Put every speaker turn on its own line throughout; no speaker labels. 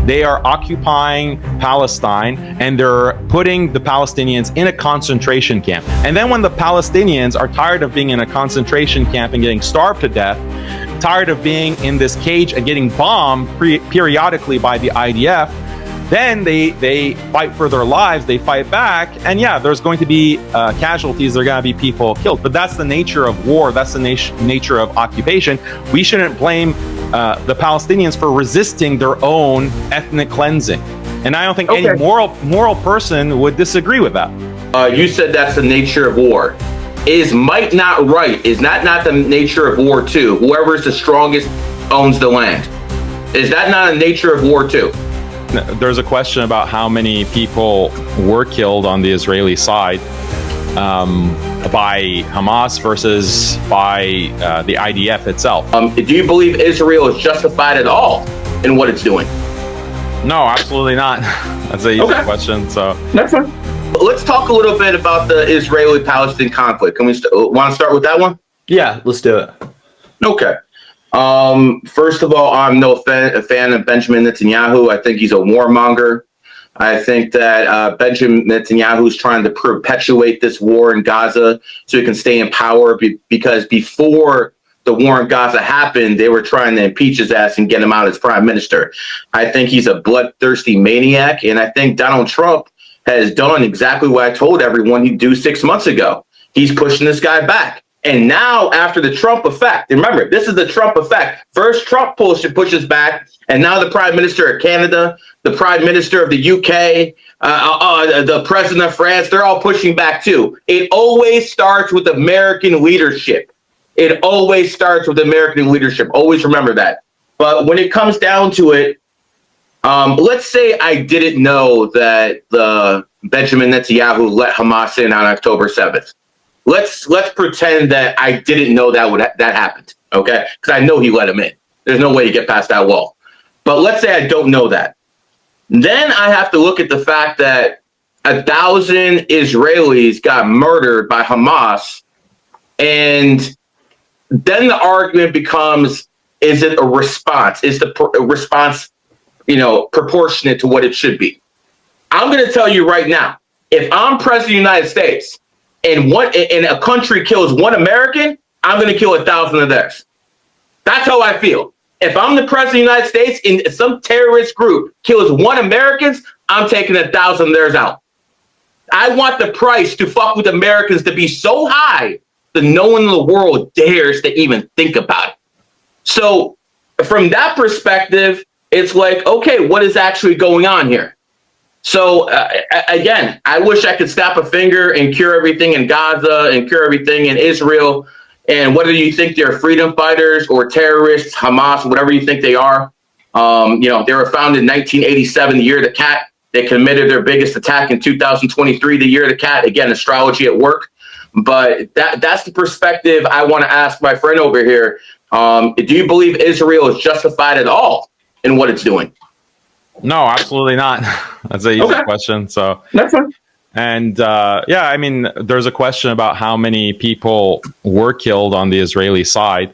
They are occupying Palestine, and they're putting the Palestinians in a concentration camp. And then when the Palestinians are tired of being in a concentration camp and getting starved to death, tired of being in this cage and getting bombed periodically by the IDF, then they fight for their lives, they fight back, and yeah, there's going to be casualties, there are going to be people killed. But that's the nature of war, that's the nature of occupation. We shouldn't blame the Palestinians for resisting their own ethnic cleansing. And I don't think any moral person would disagree with that.
You said that's the nature of war. Is might not right? Is not the nature of war too? Whoever's the strongest owns the land. Is that not a nature of war too?
There's a question about how many people were killed on the Israeli side by Hamas versus by the IDF itself.
Do you believe Israel is justified at all in what it's doing?
No, absolutely not. That's an easy question. So
that's fine. Let's talk a little bit about the Israeli-Palestinian conflict. Can we want to start with that one?
Yeah, let's do it.
Okay. First of all, I'm no fan of Benjamin Netanyahu. I think he's a warmonger. I think that Benjamin Netanyahu is trying to perpetuate this war in Gaza so he can stay in power because before the war in Gaza happened, they were trying to impeach his ass and get him out as prime minister. I think he's a bloodthirsty maniac, and I think Donald Trump has done exactly what I told everyone he'd do 6 months ago. He's pushing this guy back. And now, after the Trump effect, remember, this is the Trump effect. First, Trump pushes back, and now the Prime Minister of Canada, the Prime Minister of the UK, the President of France, they're all pushing back too. It always starts with American leadership. It always starts with American leadership. Always remember that. But when it comes down to it, let's say I didn't know that the Benjamin Netanyahu let Hamas in on October 7th. Let's pretend that I didn't know that happened, okay? Because I know he let him in. There's no way to get past that wall. But let's say I don't know that. Then I have to look at the fact that 1,000 Israelis got murdered by Hamas, and then the argument becomes: is it a response? Is the response, proportionate to what it should be? I'm going to tell you right now: if I'm president of the United States, and a country kills one American, I'm going to kill 1,000 of theirs. That's how I feel. If I'm the president of the United States and some terrorist group kills one American, I'm taking 1,000 of theirs out. I want the price to fuck with Americans to be so high that no one in the world dares to even think about it. So from that perspective, it's like, okay, what is actually going on here? So, again, I wish I could snap a finger and cure everything in Gaza and cure everything in Israel. And whether you think they're freedom fighters or terrorists, Hamas, whatever you think they are, they were founded in 1987, the year of the cat. They committed their biggest attack in 2023, the year of the cat. Again, astrology at work. But that's the perspective I want to ask my friend over here. Do you believe Israel is justified at all in what it's doing?
No, absolutely not. That's an easy question. So
that's fine.
And there's a question about how many people were killed on the Israeli side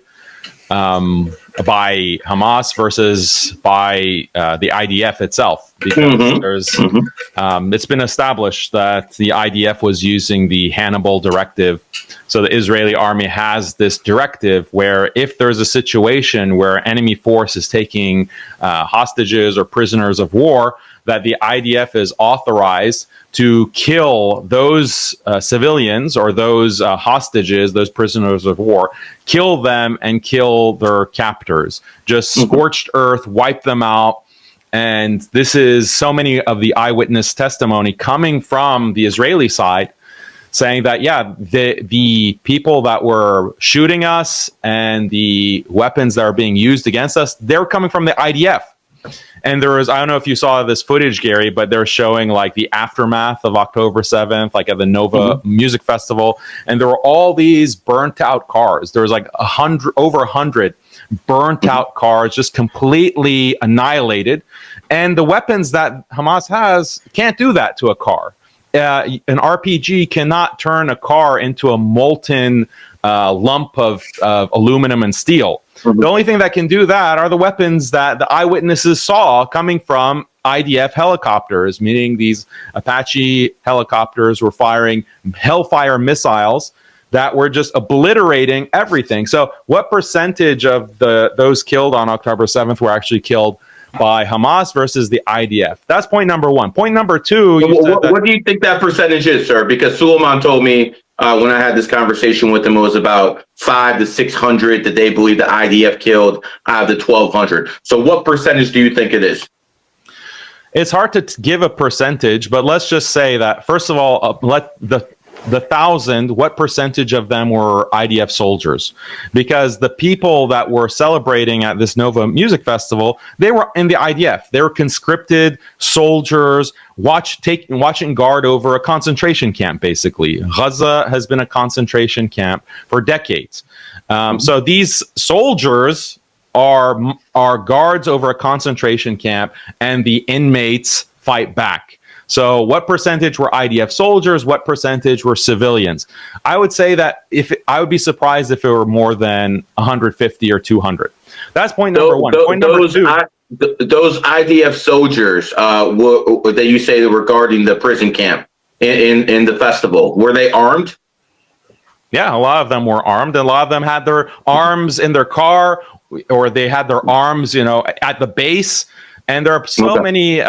by Hamas versus by the IDF itself, because it's been established that the IDF was using the Hannibal directive. So the Israeli army has this directive where if there's a situation where enemy force is taking hostages or prisoners of war, that the IDF is authorized to kill those civilians or those hostages, those prisoners of war, kill them and kill their captors, just scorched earth, wipe them out. And this is so many of the eyewitness testimony coming from the Israeli side saying that, the people that were shooting us and the weapons that are being used against us, they're coming from the IDF. And there was, I don't know if you saw this footage, Gary, but they're showing like the aftermath of October 7th, like at the Nova Music Festival. And there were all these burnt out cars. There was like over 100 burnt out cars, just completely annihilated. And the weapons that Hamas has can't do that to a car. An RPG cannot turn a car into a molten lump of aluminum and steel. The only thing that can do that are the weapons that the eyewitnesses saw coming from IDF helicopters, meaning these Apache helicopters were firing Hellfire missiles that were just obliterating everything. So what percentage of those killed on October 7th were actually killed by Hamas versus the IDF? That's point number one. Point number two,
what do you think that percentage is, sir? Because Suleiman told me when I had this conversation with him, it was about 500 to 600 that they believe the IDF killed out of the 1,200. So what percentage do you think it is?
It's hard to give a percentage, but let's just say that, first of all, let the 1,000, what percentage of them were IDF soldiers? Because the people that were celebrating at this Nova Music Festival, they were in the IDF. They were conscripted soldiers, watching guard over a concentration camp, basically. Gaza has been a concentration camp for decades. So these soldiers are guards over a concentration camp, and the inmates fight back. So what percentage were IDF soldiers? What percentage were civilians? I would say that I would be surprised if it were more than 150 or 200. That's point number one. Point number two.
Those IDF soldiers that you say were guarding the prison camp in the festival, were they armed?
Yeah, a lot of them were armed, and a lot of them had their arms in their car, or they had their arms, at the base. And there are so many,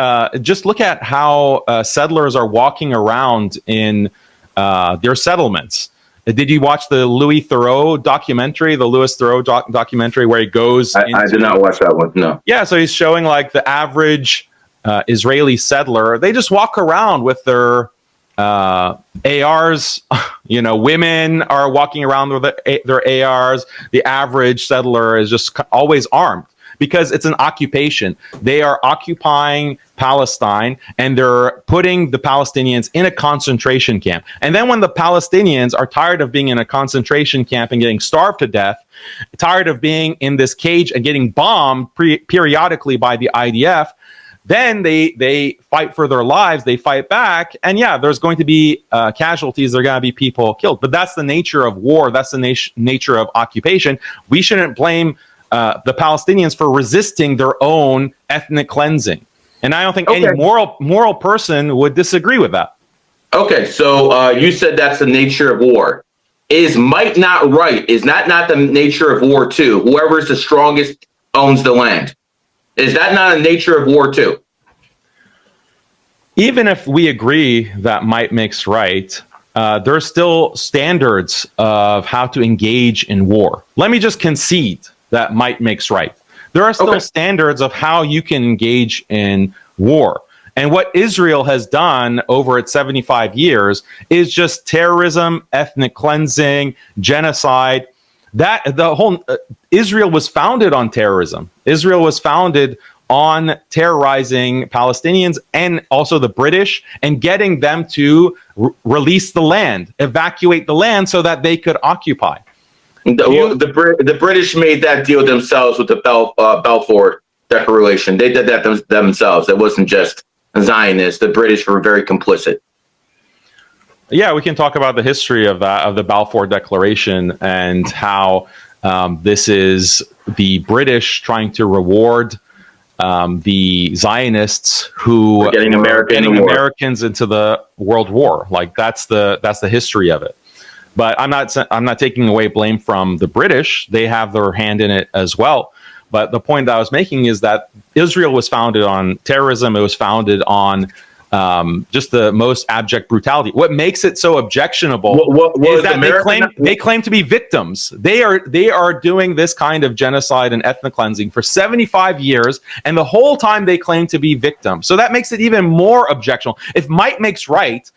just look at how settlers are walking around in their settlements. Did you watch the Louis Theroux documentary, documentary where he goes
I did not watch that one, no.
Yeah, so he's showing like the average Israeli settler. They just walk around with their ARs. Women are walking around with their ARs. The average settler is just always armed, because it's an occupation. They are occupying Palestine, and they're putting the Palestinians in a concentration camp. And then when the Palestinians are tired of being in a concentration camp and getting starved to death, tired of being in this cage and getting bombed periodically by the IDF, then they fight for their lives, they fight back, and yeah, there's going to be casualties, there are going to be people killed. But that's the nature of war, that's the nature of occupation. We shouldn't blame the Palestinians for resisting their own ethnic cleansing. And I don't think any moral person would disagree with that. Okay, so you said that's the nature of war. Is might not right? Is that not the nature of war too? Whoever is the strongest owns the land. Is that not a nature of war too? Even if we agree that might makes right, there are still standards of how to engage in war. Let me just concede that might makes right. There are still standards of how you can engage in war. And what Israel has done over its 75 years is just terrorism, ethnic cleansing, genocide. Israel was founded on terrorism. Israel was founded on terrorizing Palestinians and also the British, and getting them to release the land, evacuate the land so that they could occupy. The British made that deal themselves with the Balfour Declaration. They did that themselves. It wasn't just Zionists. The British were very complicit. Yeah, we can talk about the history of the Balfour Declaration, and how this is the British trying to reward the Zionists who were getting Americans into the World War. Like that's the history of it. But I'm not taking away blame from the British. They have their hand in it as well. But the point that I was making is that Israel was founded on terrorism. It was founded on just the most abject brutality. What makes it so objectionable is that they claim to be victims. They are doing this kind of genocide and ethnic cleansing for 75 years, and the whole time they claim to be victims. So that makes it even more objectionable. If might makes right,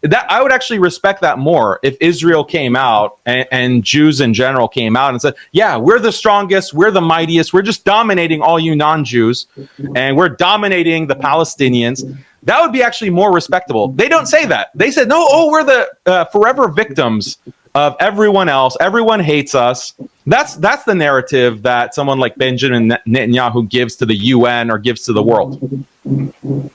that I would actually respect that more if Israel came out and Jews in general came out and said, yeah, we're the strongest, we're the mightiest, we're just dominating all you non-Jews, and we're dominating the Palestinians. That would be actually more respectable. They don't say that. They said, no, we're the forever victims of everyone else. Everyone hates us. That's the narrative that someone like Benjamin Netanyahu gives to the UN or gives to the world. We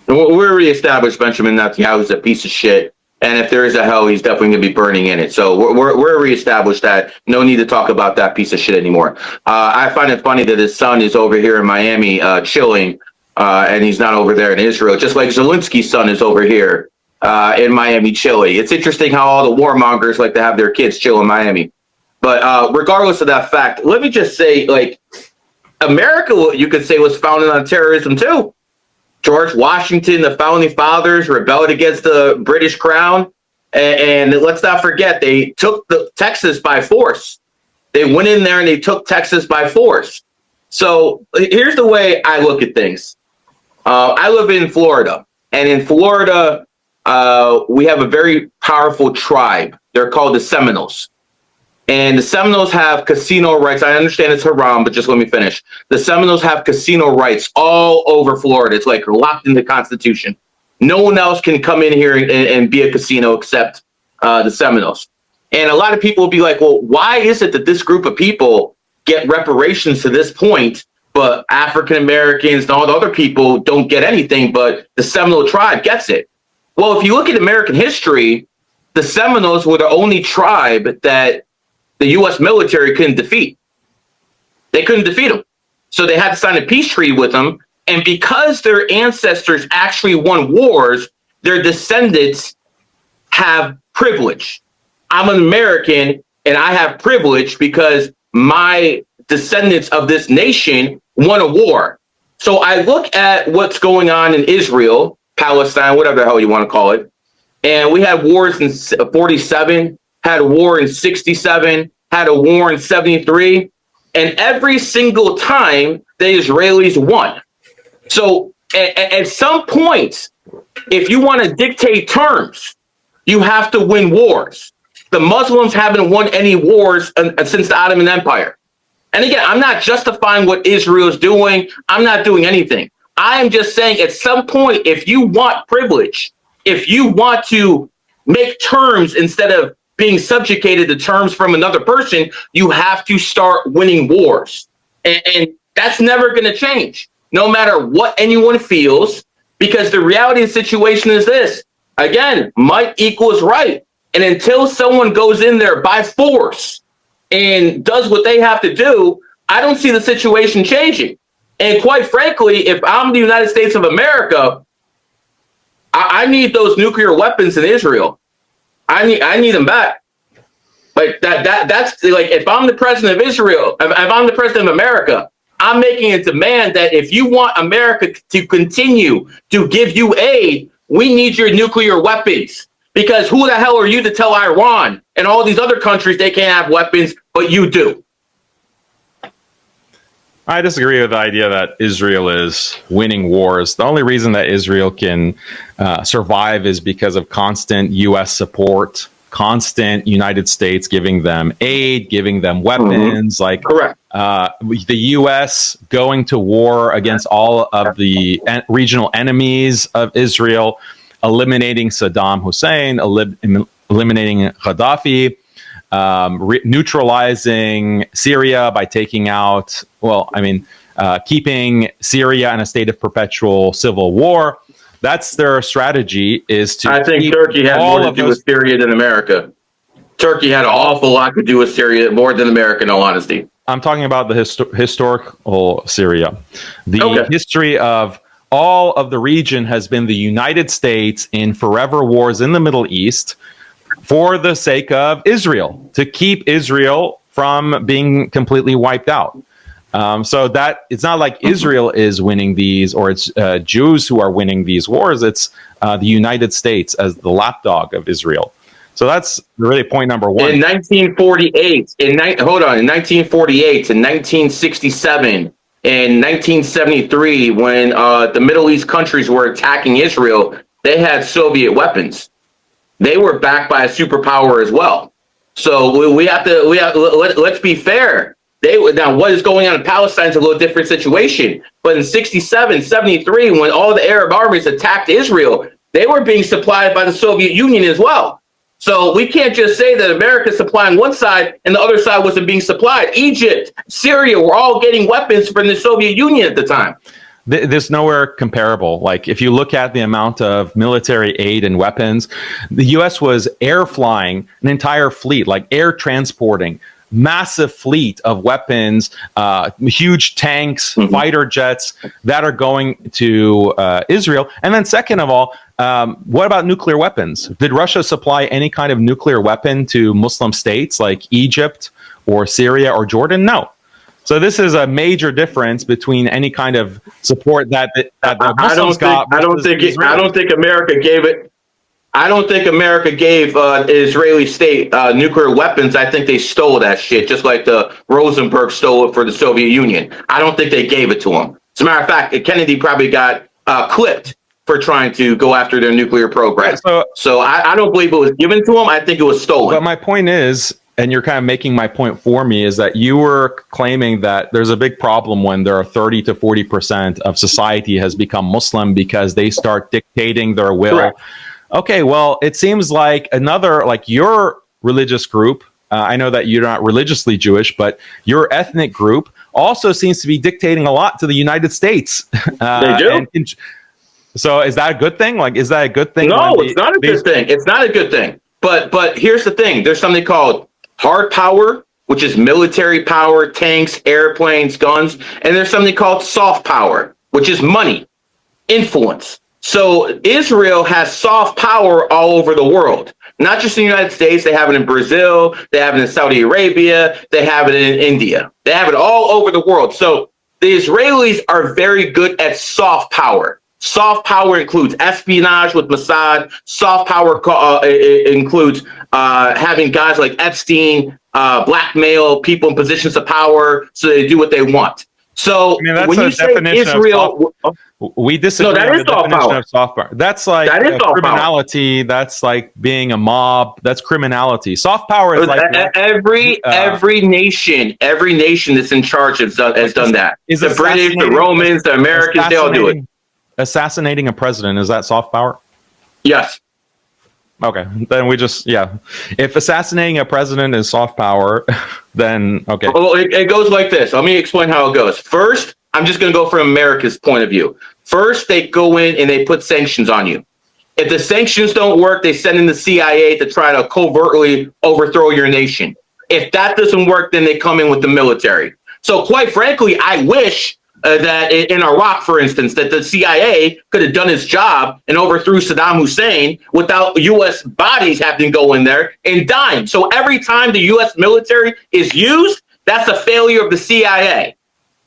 already established Benjamin Netanyahu is a piece of shit.
And if there is a hell, he's definitely going to be burning in it. So we're reestablished that. No need to talk about that piece of shit anymore. I find it funny that his son is over here in Miami chilling, and he's not over there in Israel, just like Zelensky's son is over here in Miami chilling. It's interesting how all the warmongers like to have their kids chill in Miami. But regardless of that fact, let me just say, like, America, you could say, was founded on terrorism too. George Washington, the founding fathers, rebelled against the British crown. And let's not forget, they took Texas by force. They went in there and they took Texas by force. So here's the way I look at things. I live in Florida. And in Florida, we have a very powerful tribe. They're called the Seminoles. And the Seminoles have casino rights. I understand it's haram, but just let me finish. The Seminoles have casino rights all over Florida. It's like locked in the Constitution. No one else can come in here and be a casino except the Seminoles. And a lot of people will be like, well, why is it that this group of people get reparations to this point, but African Americans and all the other people don't get anything, but the Seminole tribe gets it? Well, if you look at American history, the Seminoles were the only tribe that the U.S. military couldn't defeat. They couldn't defeat them. So they had to sign a peace treaty with them. And because their ancestors actually won wars, their descendants have privilege. I'm an American and I have privilege because my descendants of this nation won a war. So I look at what's going on in Israel, Palestine, whatever the hell you want to call it. And we had wars in 47, had a war in 67, had a war in 73, and every single time the Israelis won. So at some point, if you want to dictate terms, you have to win wars. The Muslims haven't won any wars since the Ottoman Empire. And again, I'm not justifying what Israel is doing. I'm not doing anything. I am just saying at some point, if you want privilege, if you want to make terms instead of being subjugated to terms from another person, you have to start winning wars. And that's never going to change, no matter what anyone feels, because the reality of the situation is this. Again, might equals right. And until someone goes in there by force and does what they have to do, I don't see the situation changing. And quite frankly, if I'm the United States of America, I need those nuclear weapons in Israel. I need them back. Like that's like, if I'm the president of Israel, if I'm the president of America, I'm making a demand that if you want America to continue to give you aid, we need your nuclear weapons. Because who the hell are you to tell Iran and all these other countries they can't have weapons, but you do?
I disagree with the idea that Israel is winning wars. The only reason that Israel can survive is because of constant U.S. support, constant United States giving them aid, giving them weapons. Mm-hmm. Like, correct. The U.S. going to war against all of the regional enemies of Israel, eliminating Saddam Hussein, eliminating Gaddafi, neutralizing Syria by taking out, keeping Syria in a state of perpetual civil war. That's their strategy, is to...
I think Turkey had more to do with Syria than America. Turkey had an awful lot to do with Syria, more than America, in all honesty.
I'm talking about the historical Syria. The history of all of the region has been the United States in forever wars in the Middle East for the sake of Israel, to keep Israel from being completely wiped out. So that it's not like Israel is winning these, or it's Jews who are winning these wars. It's the United States as the lapdog of Israel. So that's really point number one.
In 1948, in 1948, in 1967, in 1973, when the Middle East countries were attacking Israel, they had Soviet weapons. They were backed by a superpower as well. So let's be fair. Now, what is going on in Palestine is a little different situation. But in 67, 73, when all the Arab armies attacked Israel, they were being supplied by the Soviet Union as well. So we can't just say that America's supplying one side and the other side wasn't being supplied. Egypt, Syria were all getting weapons from the Soviet Union at the time.
There's nowhere comparable. Like, if you look at the amount of military aid and weapons, the U.S. was air flying an entire fleet, like air transporting massive fleet of weapons, huge tanks, fighter jets that are going to Israel. And then second of all, what about nuclear weapons? Did Russia supply any kind of nuclear weapon to Muslim states like Egypt or Syria or Jordan? No. So this is a major difference between any kind of support that the Muslims got.
I don't think America gave it. I don't think America gave Israeli state nuclear weapons. I think they stole that shit, just like the Rosenberg stole it for the Soviet Union. I don't think they gave it to them. As a matter of fact, Kennedy probably got clipped for trying to go after their nuclear program. Yeah, so I don't believe it was given to them. I think it was stolen.
But my point is, and you're kind of making my point for me, is that you were claiming that there's a big problem when there are 30 to 40% of society has become Muslim because they start dictating their will.
Correct.
Okay, well, it seems like another, like your religious group, I know that you're not religiously Jewish, but your ethnic group also seems to be dictating a lot to the United States.
They do?
So is that a good thing? Like, is that a good thing?
No, it's not a good thing. It's not a good thing. But here's the thing. There's something called hard power, which is military power, tanks, airplanes, guns. And there's something called soft power, which is money, influence. So Israel has soft power all over the world, not just in the United States. They have it in Brazil. They have it in Saudi Arabia. They have it in India. They have it all over the world. So the Israelis are very good at soft power. Soft power includes espionage with Mossad. Soft power includes having guys like Epstein blackmail people in positions of power so they do what they want. So when you say Israel,
we disagree on the definition of soft power. That's like criminality. That's like being a mob. That's criminality. Soft power is like
every nation that's in charge has done that. The British, the Romans, the Americans, they all do it.
Assassinating a president, is that soft power?
Yes.
Okay, then we just, if assassinating a president is soft power, then okay.
Well, it goes like this. Let me explain how it goes. First, I'm just going to go from America's point of view. First, they go in and they put sanctions on you. If the sanctions don't work, they send in the CIA to try to covertly overthrow your nation. If that doesn't work, then they come in with the military. So quite frankly, I wish that in Iraq, for instance, that the CIA could have done its job and overthrew Saddam Hussein without U.S. bodies having to go in there and dime. So every time the U.S. military is used, that's a failure of the CIA.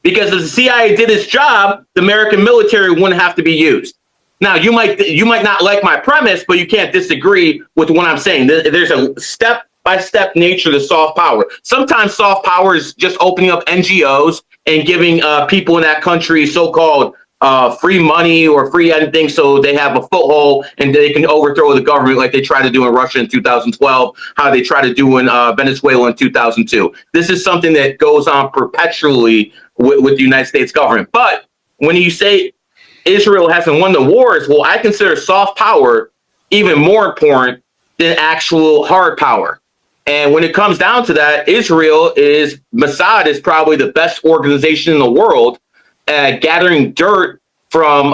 Because if the CIA did its job, the American military wouldn't have to be used. Now, you might not like my premise, but you can't disagree with what I'm saying. There's a step-by-step nature to soft power. Sometimes soft power is just opening up NGOs and giving people in that country so-called free money or free anything so they have a foothold and they can overthrow the government like they tried to do in Russia in 2012, how they tried to do in Venezuela in 2002. This is something that goes on perpetually with the United States government. But when you say Israel hasn't won the wars, well, I consider soft power even more important than actual hard power. And when it comes down to that, Mossad is probably the best organization in the world at gathering dirt from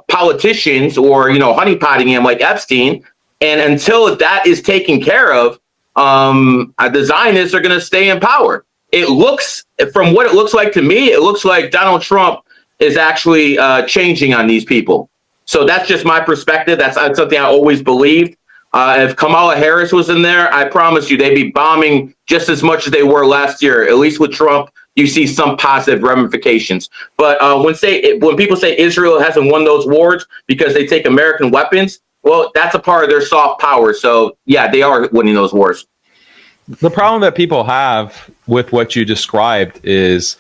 politicians or, honeypotting him like Epstein. And until that is taken care of, the Zionists are going to stay in power. From what it looks like to me, it looks like Donald Trump is actually changing on these people. So that's just my perspective. That's something I always believed. If Kamala Harris was in there, I promise you they'd be bombing just as much as they were last year. At least with Trump, you see some positive ramifications. But when people say Israel hasn't won those wars because they take American weapons, well, that's a part of their soft power. So, yeah, they are winning those wars.
The problem that people have with what you described is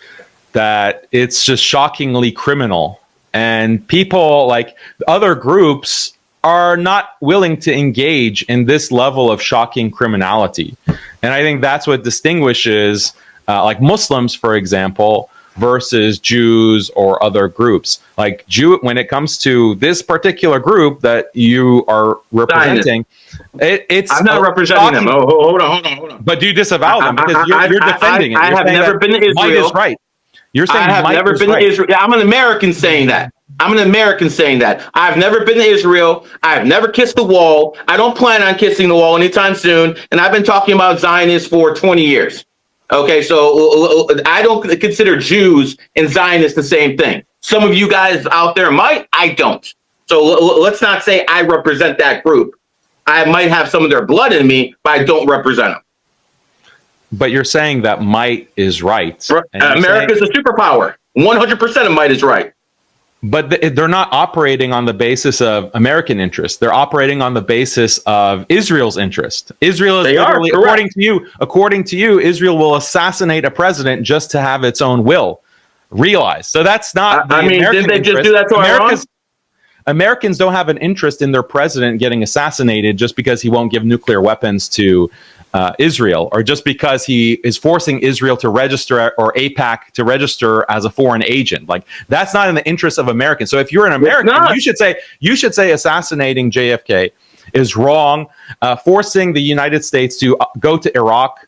that it's just shockingly criminal. And people, like other groups, are not willing to engage in this level of shocking criminality. And I think that's what distinguishes like Muslims, for example, versus Jews or other groups. Like when it comes to this particular group that you are representing,
I'm not representing them. Oh, hold on.
But do you disavow them? Because you're defending it.
I have never been to Israel.
Might is right. You're saying
I have
might
never
is
been
right.
to Israel. I'm an American saying that. I'm an American saying that. I've never been to Israel. I've never kissed the wall. I don't plan on kissing the wall anytime soon. And I've been talking about Zionists for 20 years. Okay, so I don't consider Jews and Zionists the same thing. Some of you guys out there might. I don't. So let's not say I represent that group. I might have some of their blood in me, but I don't represent them.
But you're saying that might is right.
America's a superpower. 100% of might is right.
But they're not operating on the basis of American interest. They're operating on the basis of Israel's interest. Israel is literally, according to you, Israel will assassinate a president just to have its own will realized. So that's not.
Didn't they just do that to Iran?
Americans don't have an interest in their president getting assassinated just because he won't give nuclear weapons to Israel, or just because he is forcing Israel to register, or AIPAC to register as a foreign agent. Like, that's not in the interest of Americans. So if you're an American, you should say assassinating JFK is wrong. Forcing the United States to go to Iraq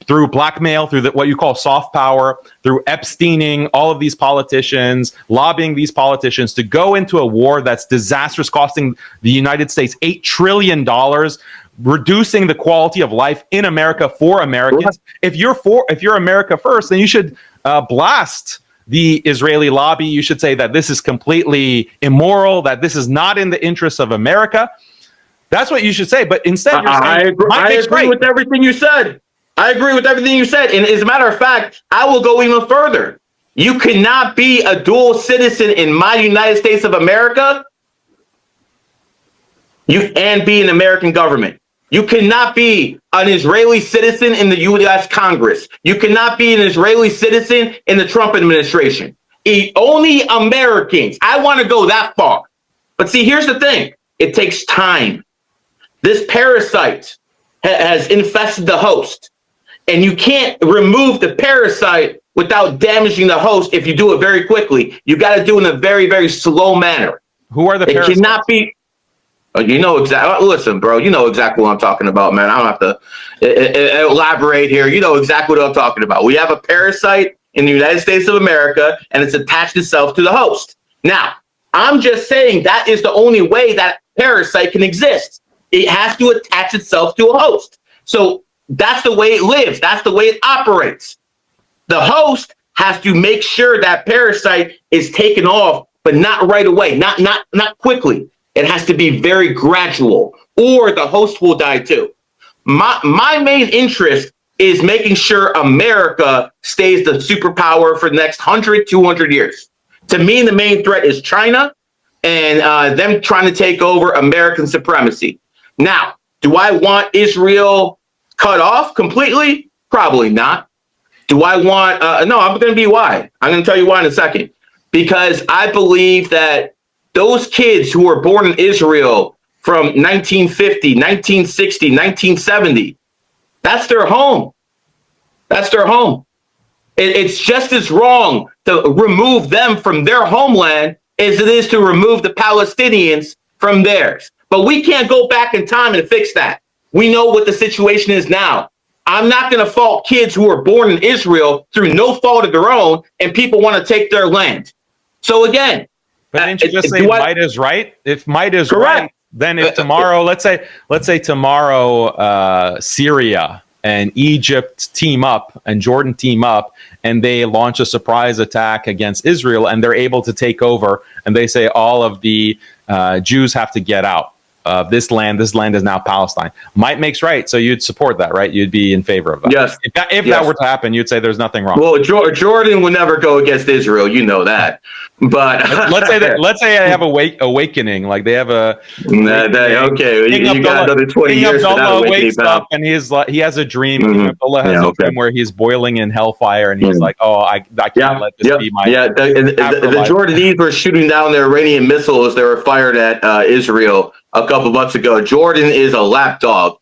through blackmail, through what you call soft power, through Epsteining all of these politicians, lobbying these politicians to go into a war that's disastrous, costing the United States $8 trillion, reducing the quality of life in America for Americans. If you're America first, then you should blast the Israeli lobby. You should say that this is completely immoral, that this is not in the interests of America. That's what you should say. But instead, you're saying,
I agree with everything you said. I agree with everything you said. And as a matter of fact, I will go even further. You cannot be a dual citizen in my United States of America and be an American government. You cannot be an Israeli citizen in the U.S. Congress. You cannot be an Israeli citizen in the Trump administration. Only Americans. I want to go that far. But see, here's the thing. It takes time. This parasite has infested the host. And you can't remove the parasite without damaging the host if you do it very quickly. You got to do it in a very, very slow manner.
Who are the parasites?
It cannot be. You know exactly. Listen, bro, you know exactly what I'm talking about, man. I don't have to elaborate here. You know exactly what I'm talking about. We have a parasite in the United States of America, and it's attached itself to the host. Now, I'm just saying that is the only way that parasite can exist. It has to attach itself to a host. So that's the way it lives. That's the way it operates. The host has to make sure that parasite is taken off, but not right away, not quickly. It has to be very gradual, or the host will die too. My main interest is making sure America stays the superpower for the next 100, 200 years. To me, the main threat is China and them trying to take over American supremacy. Now, do I want Israel cut off completely? Probably not. Do I want, no, I'm going to be why. I'm going to tell you why in a second. Because I believe that those kids who were born in Israel from 1950, 1960, 1970, that's their home. That's their home. It's just as wrong to remove them from their homeland as it is to remove the Palestinians from theirs. But we can't go back in time and fix that. We know what the situation is now. I'm not going to fault kids who were born in Israel through no fault of their own, and people want to take their land. So again,
but didn't you just say might is right? If might is correct, right, then if tomorrow, let's say tomorrow, Syria and Egypt team up and Jordan team up, and they launch a surprise attack against Israel, and they're able to take over, and they say all of the Jews have to get out of this land. This land is now Palestine. Might makes right, so you'd support that, right? You'd be in favor of that.
Yes.
If that were to happen, you'd say there's nothing wrong.
Well, Jordan would never go against Israel. You know that. But
let's say they have awakening, like they have a
okay. You got another 20 years for that
wakes up and he has a dream. Mm-hmm. Abdullah has a dream where he's boiling in hellfire, and he's like, "Oh, I can't let this be my."
Yeah, the Jordanese were shooting down their Iranian missiles that were fired at Israel a couple months ago. Jordan is a lapdog.